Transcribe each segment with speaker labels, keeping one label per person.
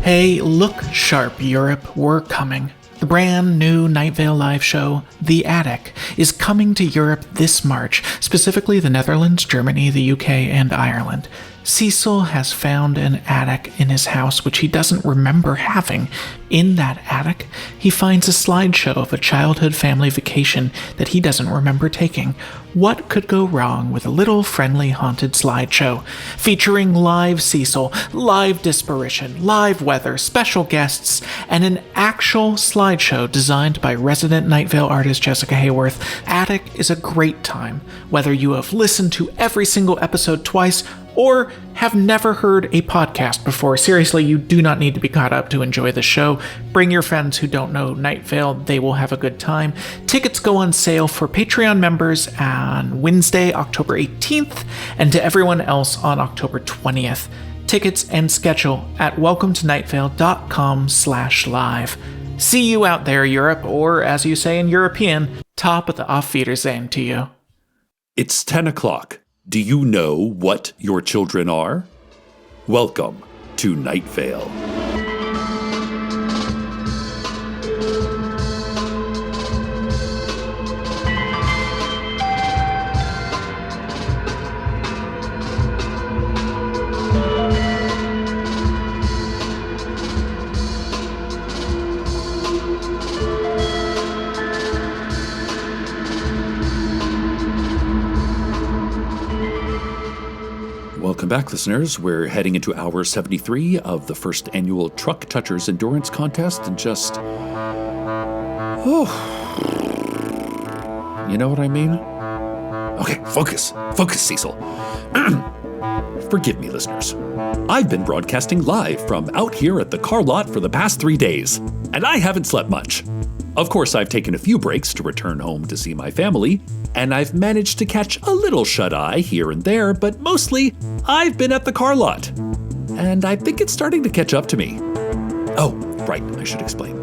Speaker 1: Hey, look sharp, Europe, we're coming. The brand new Night Vale live show, The Attic, is coming to Europe this March, specifically the Netherlands, Germany, the UK, and Ireland. Cecil has found an attic in his house which he doesn't remember having. In that attic, he finds a slideshow of a childhood family vacation that he doesn't remember taking. What could go wrong with a little friendly haunted slideshow? Featuring live Cecil, live disparition, live weather, special guests, and an actual slideshow designed by resident Night Vale artist Jessica Hayworth. Attic is a great time, whether you have listened to every single episode twice or have never heard a podcast before. Seriously, you do not need to be caught up to enjoy the show. Bring your friends who don't know Night Vale, they will have a good time. Tickets go on sale for Patreon members on Wednesday, October 18th, and to everyone else on October 20th. Tickets and schedule at welcometonightvale.com/live. See you out there, Europe, or as you say in European, top of the Auf Wiedersehen to you.
Speaker 2: It's 10 o'clock. Do you know what your children are? Welcome to Night Vale. Welcome back, listeners. We're heading into hour 73 of the first annual Truck Touchers Endurance Contest, and just... you know what I mean? Okay, focus, Cecil. Forgive me, listeners. I've been broadcasting live from out here at the car lot for the past 3 days, and I haven't slept much. Of course, I've taken a few breaks to return home to see my family, and I've managed to catch a little shut-eye here and there, but mostly, I've been at the car lot. And I think it's starting to catch up to me. Oh, right, I should explain.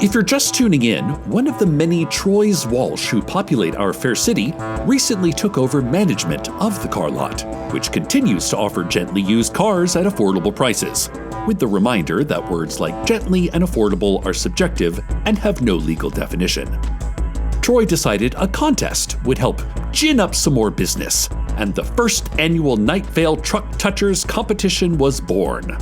Speaker 2: If you're just tuning in, one of the many Troys Walsh who populate our fair city recently took over management of the car lot, which continues to offer gently used cars at affordable prices, with the reminder that words like gently and affordable are subjective and have no legal definition. Troy decided a contest would help gin up some more business, and the first annual Night Vale Truck Touchers competition was born.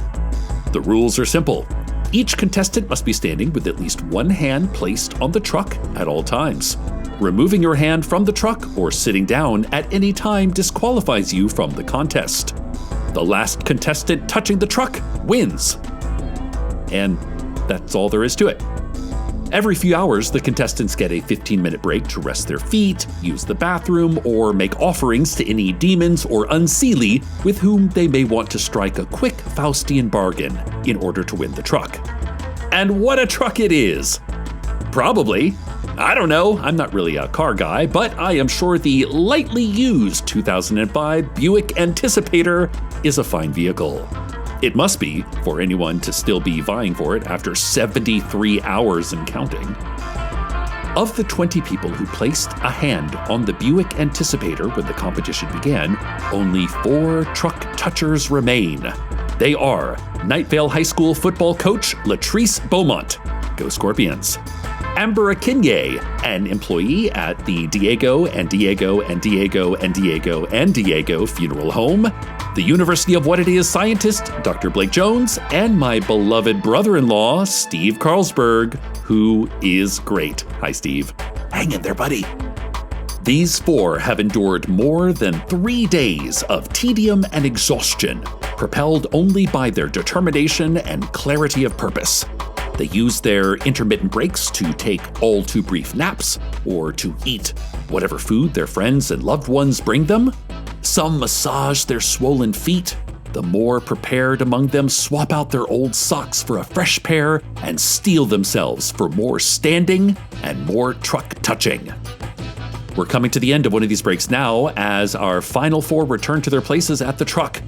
Speaker 2: The rules are simple. Each contestant must be standing with at least one hand placed on the truck at all times. Removing your hand from the truck or sitting down at any time disqualifies you from the contest. The last contestant touching the truck wins. And that's all there is to it. Every few hours, the contestants get a 15-minute break to rest their feet, use the bathroom, or make offerings to any demons or unseelie with whom they may want to strike a quick Faustian bargain in order to win the truck. And what a truck it is! Probably. I don't know, I'm not really a car guy, but I am sure the lightly used 2005 Buick Anticipator is a fine vehicle. It must be, for anyone to still be vying for it after 73 hours and counting. Of the 20 people who placed a hand on the Buick Anticipator when the competition began, only 4 truck touchers remain. They are Night Vale High School football coach Latrice Beaumont, go Scorpions; Amber Akinye, an employee at the Diego and Diego and Diego and Diego and Diego Funeral Home; the University of What It Is scientist, Dr. Blake Jones; and my beloved brother-in-law, Steve Carlsberg, who is great. Hi, Steve. Hang in there, buddy. These 4 have endured more than 3 days of tedium and exhaustion, propelled only by their determination and clarity of purpose. They use their intermittent breaks to take all too brief naps, or to eat whatever food their friends and loved ones bring them. Some massage their swollen feet. The more prepared among them swap out their old socks for a fresh pair and steel themselves for more standing and more truck touching. We're coming to the end of one of these breaks now as our final 4 return to their places at the truck.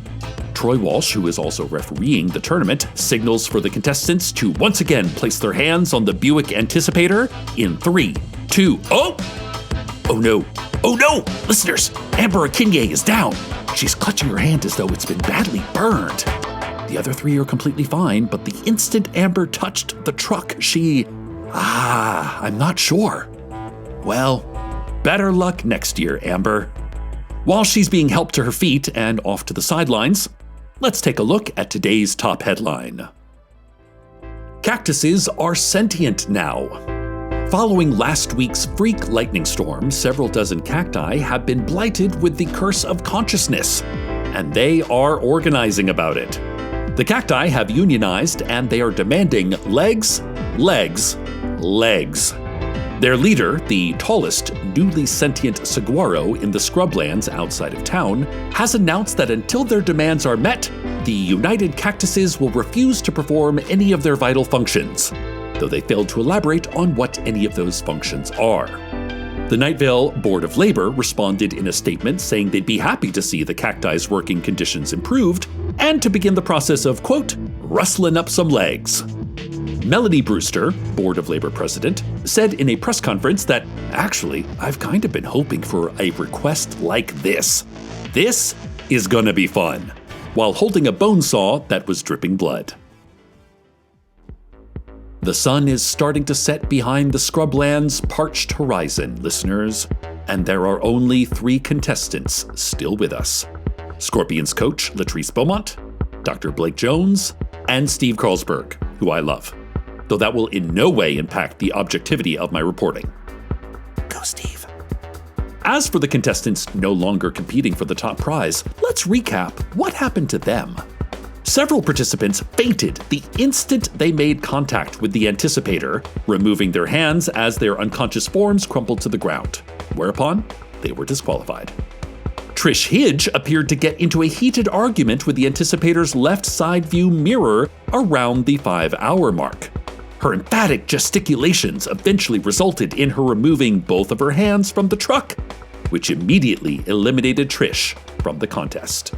Speaker 2: Troy Walsh, who is also refereeing the tournament, signals for the contestants to once again place their hands on the Buick Anticipator in 3, 2, oh! Oh no, listeners, Amber Akinye is down. She's clutching her hand as though it's been badly burned. The other 3 are completely fine, but the instant Amber touched the truck, I'm not sure. Well, better luck next year, Amber. While she's being helped to her feet and off to the sidelines, let's take a look at today's top headline. Cactuses are sentient now. Following last week's freak lightning storm, several dozen cacti have been blighted with the curse of consciousness, and they are organizing about it. The cacti have unionized and they are demanding legs, legs, legs. Their leader, the tallest, newly sentient saguaro in the scrublands outside of town, has announced that until their demands are met, the United Cactuses will refuse to perform any of their vital functions, though they failed to elaborate on what any of those functions are. The Nightvale Board of Labor responded in a statement saying they'd be happy to see the cacti's working conditions improved and to begin the process of, quote, rustling up some legs. Melanie Brewster, Board of Labor president, said in a press conference that, actually, I've kind of been hoping for a request like this. This is gonna be fun, while holding a bone saw that was dripping blood. The sun is starting to set behind the scrubland's parched horizon, listeners, and there are only 3 contestants still with us. Scorpions coach Latrice Beaumont, Dr. Blake Jones, and Steve Carlsberg, who I love, though that will in no way impact the objectivity of my reporting. Go, Steve. As for the contestants no longer competing for the top prize, let's recap what happened to them. Several participants fainted the instant they made contact with the anticipator, removing their hands as their unconscious forms crumpled to the ground, whereupon they were disqualified. Trish Hidge appeared to get into a heated argument with the anticipator's left side view mirror around the 5-hour mark. Her emphatic gesticulations eventually resulted in her removing both of her hands from the truck, which immediately eliminated Trish from the contest.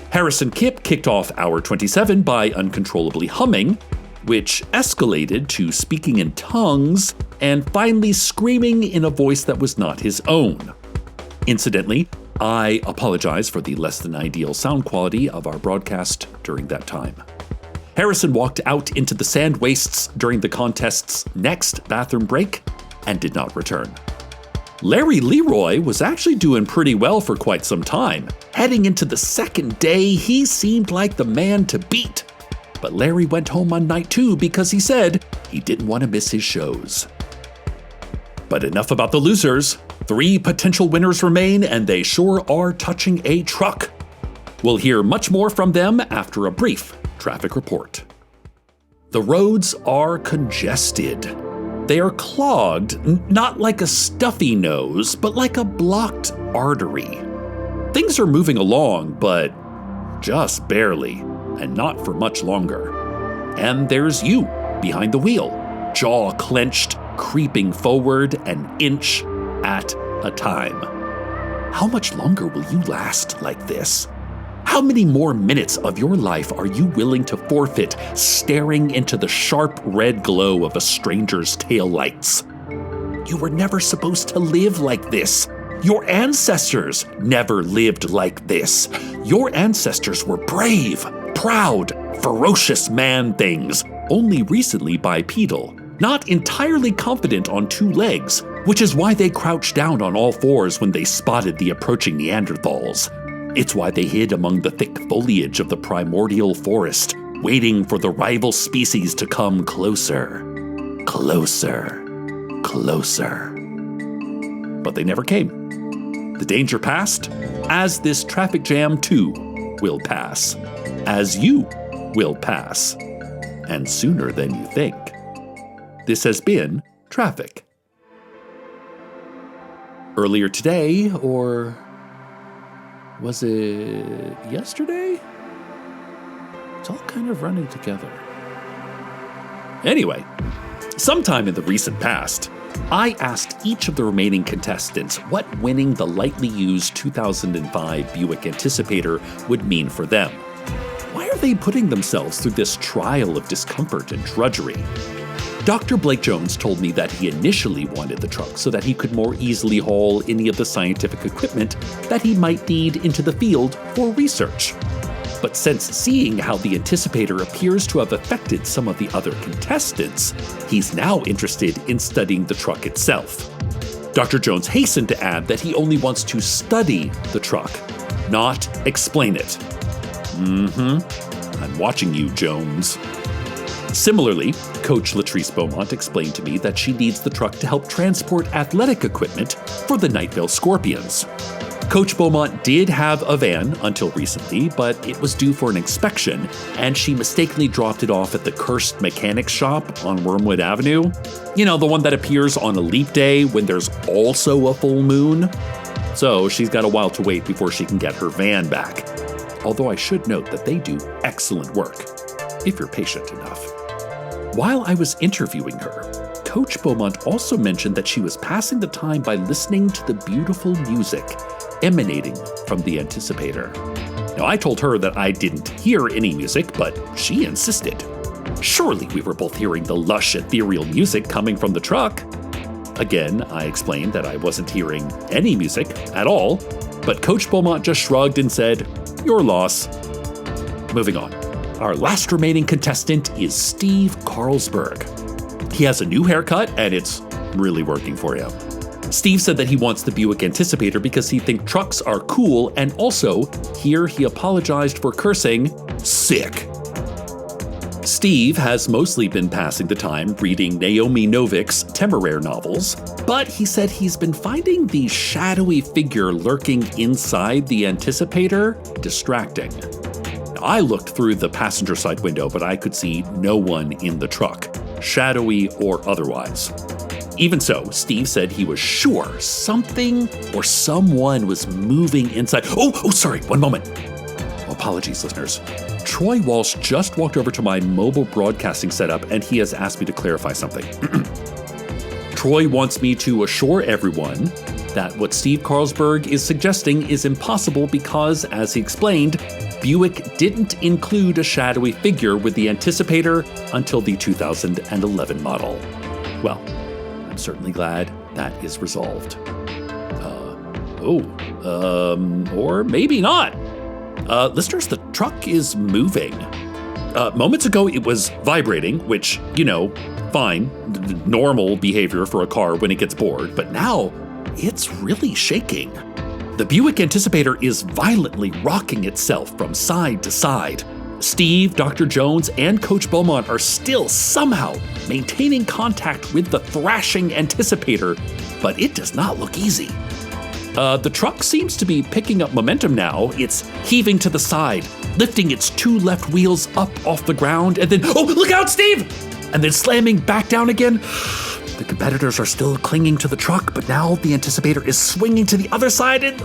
Speaker 2: Harrison Kipp kicked off hour 27 by uncontrollably humming, which escalated to speaking in tongues and finally screaming in a voice that was not his own. Incidentally, I apologize for the less than ideal sound quality of our broadcast during that time. Harrison walked out into the sand wastes during the contest's next bathroom break and did not return. Larry Leroy was actually doing pretty well for quite some time. Heading into the second day, he seemed like the man to beat. But Larry went home on night 2 because he said he didn't want to miss his shows. But enough about the losers. 3 potential winners remain, and they sure are touching a truck. We'll hear much more from them after a brief traffic report. The roads are congested. They are clogged, not like a stuffy nose, but like a blocked artery. Things are moving along, but just barely, and not for much longer. And there's you behind the wheel, jaw clenched, creeping forward an inch at a time. How much longer will you last like this? How many more minutes of your life are you willing to forfeit staring into the sharp red glow of a stranger's taillights? You were never supposed to live like this. Your ancestors never lived like this. Your ancestors were brave, proud, ferocious man-things, only recently bipedal, not entirely confident on 2 legs, which is why they crouched down on all 4s when they spotted the approaching Neanderthals. It's why they hid among the thick foliage of the primordial forest, waiting for the rival species to come closer, closer, closer. But they never came. The danger passed, as this traffic jam too will pass, as you will pass, and sooner than you think. This has been Traffic. Earlier today, or was it yesterday? It's all kind of running together. Anyway, sometime in the recent past, I asked each of the remaining contestants what winning the lightly used 2005 Buick Anticipator would mean for them. Why are they putting themselves through this trial of discomfort and drudgery? Dr. Blake Jones told me that he initially wanted the truck so that he could more easily haul any of the scientific equipment that he might need into the field for research. But since seeing how the Anticipator appears to have affected some of the other contestants, he's now interested in studying the truck itself. Dr. Jones hastened to add that he only wants to study the truck, not explain it. I'm watching you, Jones. Similarly, Coach Latrice Beaumont explained to me that she needs the truck to help transport athletic equipment for the Night Vale Scorpions. Coach Beaumont did have a van until recently, but it was due for an inspection, and she mistakenly dropped it off at the Cursed Mechanics Shop on Wormwood Avenue. You know, the one that appears on a leap day when there's also a full moon. So she's got a while to wait before she can get her van back. Although I should note that they do excellent work, if you're patient enough. While I was interviewing her, Coach Beaumont also mentioned that she was passing the time by listening to the beautiful music emanating from the Anticipator. Now, I told her that I didn't hear any music, but she insisted. Surely we were both hearing the lush, ethereal music coming from the truck. Again, I explained that I wasn't hearing any music at all, but Coach Beaumont just shrugged and said, "Your loss." Moving on. Our last remaining contestant is Steve Carlsberg. He has a new haircut, and it's really working for him. Steve said that he wants the Buick Anticipator because he thinks trucks are cool, and also, here he apologized for cursing, sick. Steve has mostly been passing the time reading Naomi Novik's Temeraire novels, but he said he's been finding the shadowy figure lurking inside the Anticipator distracting. I looked through the passenger side window, but I could see no one in the truck, shadowy or otherwise. Even so, Steve said he was sure something or someone was moving inside. Sorry, one moment. Apologies, listeners. Troy Walsh just walked over to my mobile broadcasting setup, and he has asked me to clarify something. Troy wants me to assure everyone that what Steve Carlsberg is suggesting is impossible because, as he explained, Buick didn't include a shadowy figure with the Anticipator until the 2011 model. Well, I'm certainly glad that is resolved. Or maybe not. Listeners, the truck is moving. Moments ago, it was vibrating, which, fine, normal behavior for a car when it gets bored, but now it's really shaking. The Buick Anticipator is violently rocking itself from side to side. Steve, Dr. Jones, and Coach Beaumont are still somehow maintaining contact with the thrashing Anticipator, but it does not look easy. The truck seems to be picking up momentum now. It's heaving to the side, lifting its two left wheels up off the ground, and then, look out, Steve! And then slamming back down again. The competitors are still clinging to the truck, but now the Anticipator is swinging to the other side, and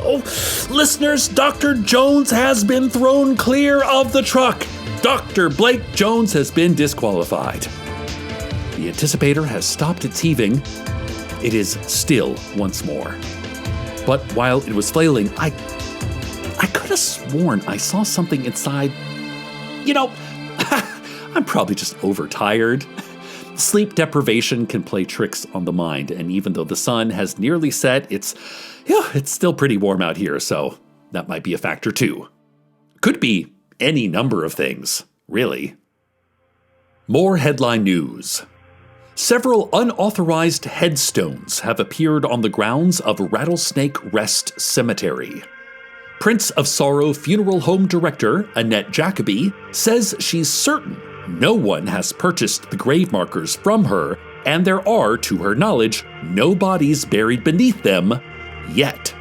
Speaker 2: listeners, Dr. Jones has been thrown clear of the truck. Dr. Blake Jones has been disqualified. The Anticipator has stopped its heaving. It is still once more. But while it was flailing, I could have sworn I saw something inside. I'm probably just overtired. Sleep deprivation can play tricks on the mind, and even though the sun has nearly set, it's still pretty warm out here, so that might be a factor too. Could be any number of things, really. More headline news. Several unauthorized headstones have appeared on the grounds of Rattlesnake Rest Cemetery. Prince of Sorrow Funeral Home Director Annette Jacoby says she's certain no one has purchased the grave markers from her, and there are, to her knowledge, no bodies buried beneath them yet.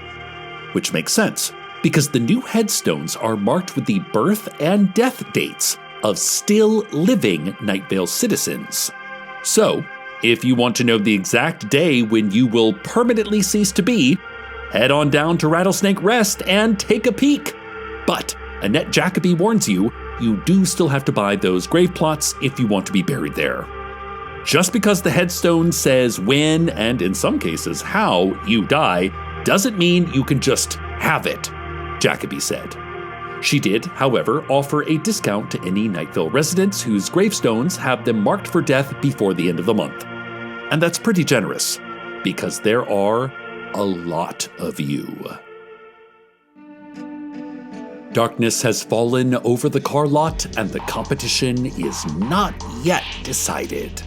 Speaker 2: Which makes sense, because the new headstones are marked with the birth and death dates of still living Night Vale citizens. So, if you want to know the exact day when you will permanently cease to be, head on down to Rattlesnake Rest and take a peek. But Annette Jacoby warns you, you do still have to buy those grave plots if you want to be buried there. Just because the headstone says when, and in some cases how, you die, doesn't mean you can just have it, Jacoby said. She did, however, offer a discount to any Night Vale residents whose gravestones have them marked for death before the end of the month. And that's pretty generous, because there are a lot of you. Darkness has fallen over the car lot, and the competition is not yet decided.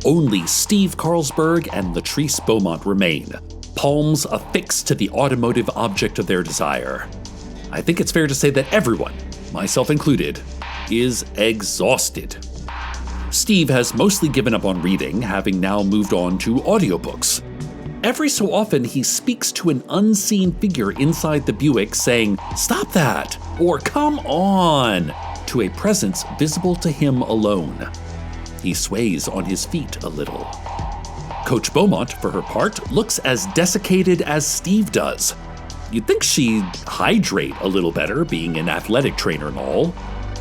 Speaker 2: Only Steve Carlsberg and Latrice Beaumont remain, palms affixed to the automotive object of their desire. I think it's fair to say that everyone, myself included, is exhausted. Steve has mostly given up on reading, having now moved on to audiobooks. Every so often, he speaks to an unseen figure inside the Buick saying, "Stop that," or "Come on," to a presence visible to him alone. He sways on his feet a little. Coach Beaumont, for her part, looks as desiccated as Steve does. You'd think she'd hydrate a little better, being an athletic trainer and all.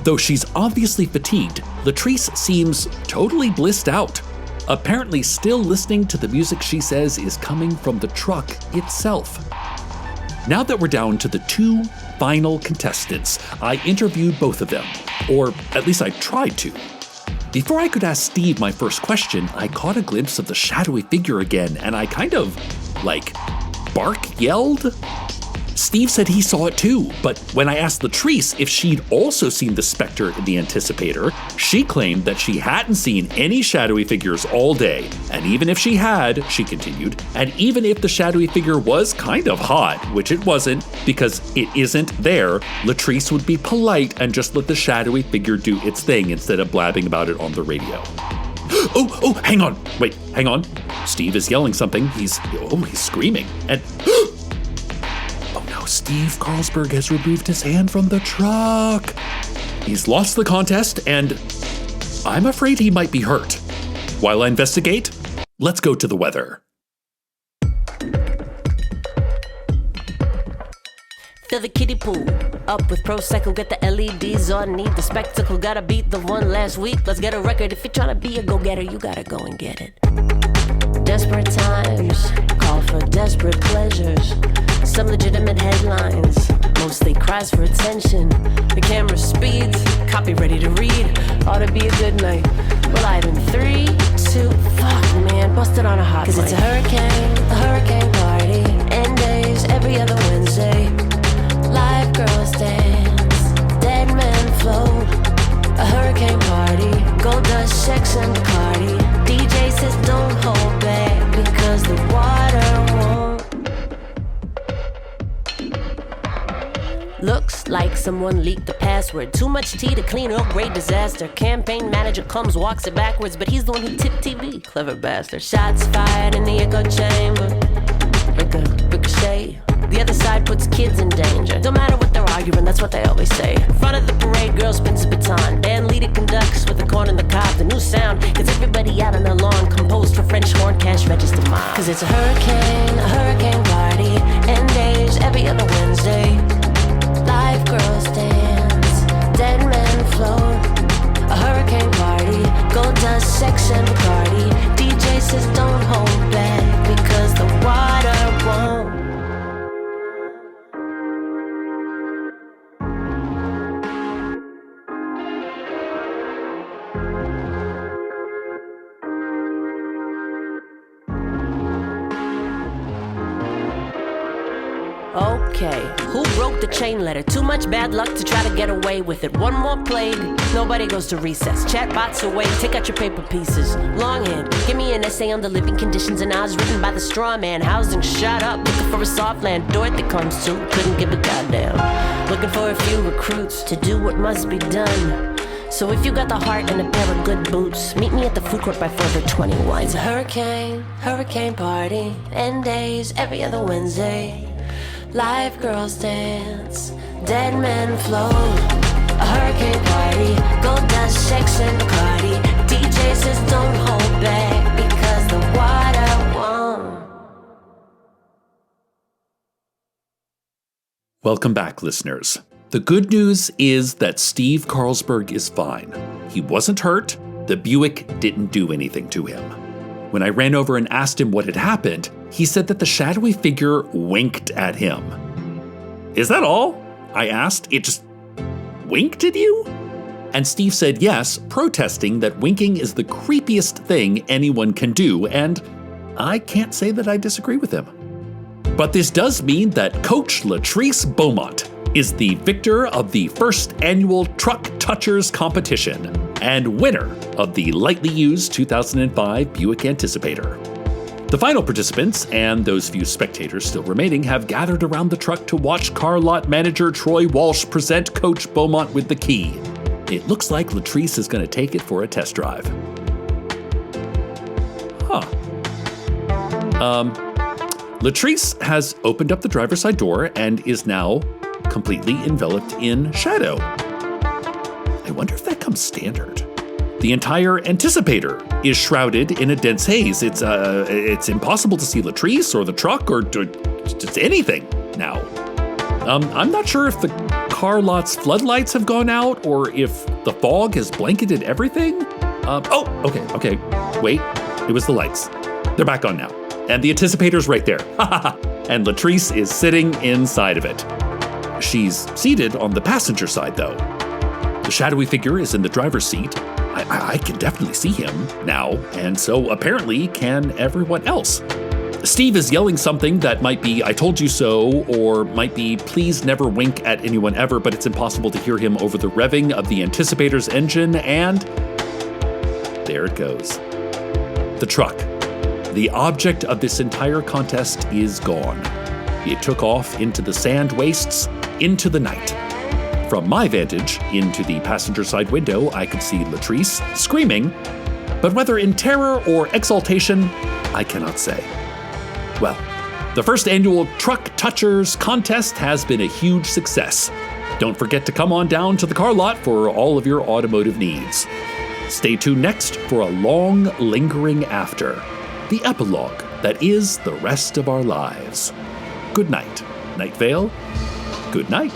Speaker 2: Though she's obviously fatigued, Latrice seems totally blissed out, apparently still listening to the music she says is coming from the truck itself. Now that we're down to the 2 final contestants, I interviewed both of them, or at least I tried to. Before I could ask Steve my first question, I caught a glimpse of the shadowy figure again, and I kind of, yelled. Steve said he saw it too, but when I asked Latrice if she'd also seen the specter in the Anticipator, she claimed that she hadn't seen any shadowy figures all day. And even if she had, she continued, and even if the shadowy figure was kind of hot, which it wasn't, because it isn't there, Latrice would be polite and just let the shadowy figure do its thing instead of blabbing about it on the radio. Oh, hang on. Wait, hang on. Steve is yelling something. He's screaming. And Steve Carlsberg has removed his hand from the truck. He's lost the contest, and I'm afraid he might be hurt. While I investigate, let's go to the weather.
Speaker 3: Fill the kiddie pool up with Prosecco, get the LEDs on, need the spectacle, gotta beat the one last week. Let's get a record. If you're trying to be a go-getter, you gotta go and get it. Desperate times call for desperate pleasures. Some legitimate headlines, mostly cries for attention. The camera speeds, copy ready to read. Ought to be a good night. We're live in 3, 2, fuck man, busted on a hot mic. 'Cause it's a hurricane party. End days every other Wednesday. Live girls dance, dead men float. A hurricane party, gold dust, sex and Bacardi. DJ says don't hold back because the water won't. Looks like someone leaked the password. Too much tea to clean up, great disaster. Campaign manager comes, walks it backwards, but he's the one who tipped TV. Clever bastard. Shots fired in the echo chamber. Ricochet. The other side puts kids in danger. Don't matter what they're arguing, that's what they always say. In front of the parade, girl spins a baton. Band leader conducts with the corn in the cob. The new sound gets everybody out on the lawn. Composed for French horn, cash register mile. 'Cause it's a hurricane party. End days every other Wednesday. Live girls dance, dead men float. A hurricane party, gold dust, sex and Bacardi. DJ says don't hold back because the water won't. Okay, who broke the chain letter? Too much bad luck to try to get away with it. One more plague, nobody goes to recess. Chatbots away, take out your paper pieces. Longhand, give me an essay on the living conditions in Oz written by the straw man. Housing shut up, looking for a soft land. Dorothy comes to, couldn't give a goddamn. Looking for a few recruits to do what must be done. So if you got the heart and a pair of good boots, meet me at the food court by Forever 21. It's a hurricane party. End days every other Wednesday. Live girls dance, dead men float. A hurricane party, gold dust, sex and Bacardi. DJ says don't hold back because the water won't.
Speaker 2: Welcome back, listeners. The good news is that Steve Carlsberg is fine. He wasn't hurt. The Buick didn't do anything to him. When I ran over and asked him what had happened, he said that the shadowy figure winked at him. Is that all? I asked. It just winked at you? And Steve said yes, protesting that winking is the creepiest thing anyone can do, and I can't say that I disagree with him. But this does mean that Coach Latrice Beaumont is the victor of the first annual Truck Touchers competition and winner of the lightly used 2005 Buick Anticipator. The final participants, and those few spectators still remaining, have gathered around the truck to watch car lot manager Troy Walsh present Coach Beaumont with the key. It looks like Latrice is going to take it for a test drive. Latrice has opened up the driver's side door and is now completely enveloped in shadow. I wonder if that comes standard. The entire Anticipator is shrouded in a dense haze. It's impossible to see Latrice or the truck or just anything now. I'm not sure if the car lot's floodlights have gone out or if the fog has blanketed everything. Okay. Wait, it was the lights. They're back on now. And the Anticipator's right there. And Latrice is sitting inside of it. She's seated on the passenger side, though. The shadowy figure is in the driver's seat. I can definitely see him now, and so apparently can everyone else. Steve is yelling something that might be, "I told you so," or might be, "Please never wink at anyone ever," but it's impossible to hear him over the revving of the Anticipator's engine, and there it goes. The truck, the object of this entire contest, is gone. It took off into the sand wastes, into the night. From my vantage, into the passenger side window, I could see Latrice screaming, but whether in terror or exultation, I cannot say. Well, the first annual Truck Touchers contest has been a huge success. Don't forget to come on down to the car lot for all of your automotive needs. Stay tuned next for a long, lingering after, the epilogue that is the rest of our lives. Good night, Night Vale. Good night.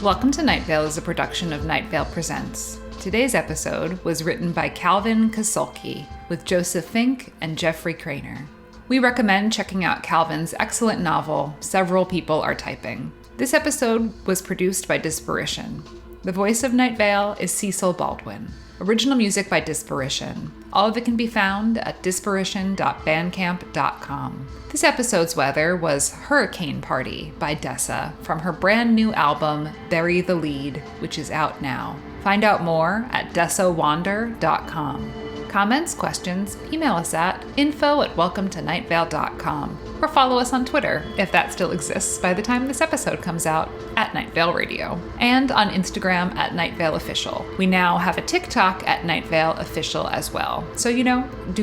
Speaker 4: Welcome to Night Vale is a production of Night Vale Presents. Today's episode was written by Calvin Kasulke with Joseph Fink and Jeffrey Cranor. We recommend checking out Calvin's excellent novel, Several People Are Typing. This episode was produced by Disparition. The voice of Night Vale is Cecil Baldwin. Original music by Disparition. All of it can be found at disparition.bandcamp.com. This episode's weather was Hurricane Party by Dessa from her brand new album, Bury the Lead, which is out now. Find out more at dessawander.com. Comments, questions, email us at info@welcometonightvale.com or follow us on Twitter, if that still exists by the time this episode comes out, at Night Vale Radio, and on Instagram at Night Vale Official. We now have a TikTok at Night Vale Official as well, so do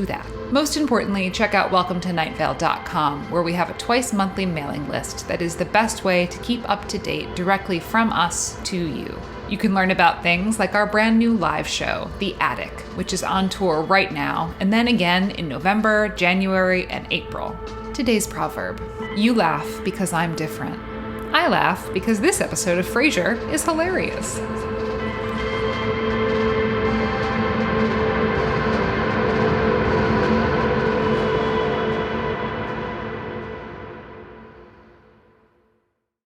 Speaker 4: that. Most importantly, check out welcometonightvale.com, where we have a twice-monthly mailing list that is the best way to keep up to date directly from us to you. You can learn about things like our brand new live show, The Attic, which is on tour right now, and then again in November, January, and April. Today's proverb: you laugh because I'm different. I laugh because this episode of Frasier is hilarious.